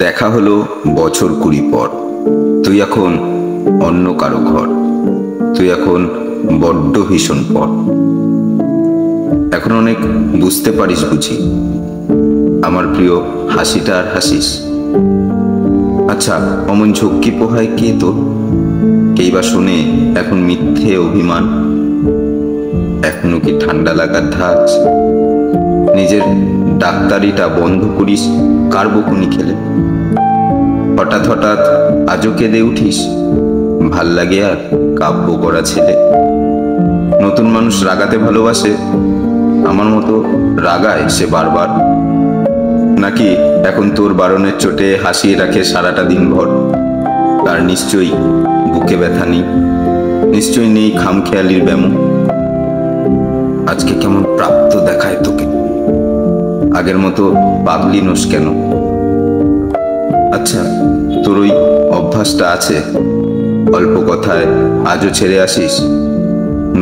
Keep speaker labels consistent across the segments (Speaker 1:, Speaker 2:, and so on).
Speaker 1: দেখা হলো বছর 20 পর। তুই এখন অন্য কারো ঘর। তুই এখন বড্ড ভীষণ পর। এখন অনেক বুঝতে পারিস বুঝি আমার প্রিয় হাসিটা আর হাসিস। আচ্ছা, অমন ঝক্কি পোহায় কে তোর? কেই বা শুনে এখন মিথ্যে অভিমান? এখনো কি ঠান্ডা লাগার ধাঁচ? নিজের ডাক্তারিটা বন্ধ করিস কার বকুনি খেলে? হঠাৎ হঠাৎ আজও কেঁদে উঠিস, ভাল লাগে আর কাব্য করা ছেলে। নতুন মানুষ রাগাতে ভালোবাসে, আমার মতো রাগায় সে বারবার। নাকি এখন তোর বারণের চোটে হাসিয়ে রাখে সারাটা দিনভর? তার নিশ্চয়ই বুকে ব্যথা নেই, নিশ্চয়ই নেই খামখেয়ালির ব্যামো। আজকে কেমন প্রাপ্ত দেখায় তোকে, আগের মতো পাগলি নোস কেন? আচ্ছা, তোর ওই অভ্যাসটা আছে, অল্প কথায় আজও ছেড়ে আসিস।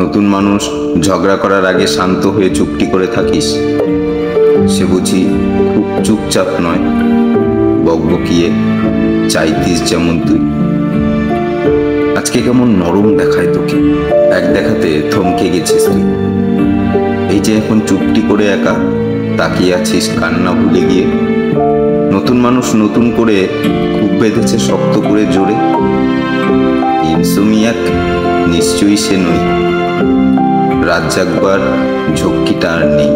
Speaker 1: নতুন মানুষ ঝগড়া করার আগে শান্ত হয়ে চুপটি করে থাকিস। সে বুঝি খুব চুপচাপ নয়, বকবকিয়ে চাইতিস যেমন তুই। আজকে কেমন নরম দেখায় তোকে, এক দেখাতে থমকে গেছিস তুই। এই যে এখন চুপটি করে একা তাকিয়ে আছিস কান্না ভুলে গিয়ে। নতুন মানুষ নতুন করে খুব বেঁধেছে শক্ত করে জোরে। ইনসোমিয়াক নিশ্চয়ই সে নই, রাত জাগবার ঝক্কিটা আর নেই।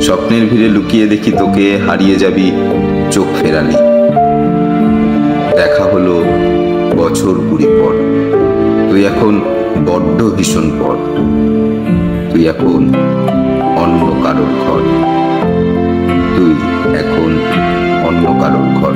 Speaker 1: স্বপ্নের ভিড়ে লুকিয়ে দেখি তোকে, হারিয়ে যাবি চোখ ফেরালি। দেখা হলো বছর 20 পর। তুই এখন বড্ড ভীষণ পর। তুই এখন অন্য কারোর ঘর। তুই এখন অন্য কারোর ঘর।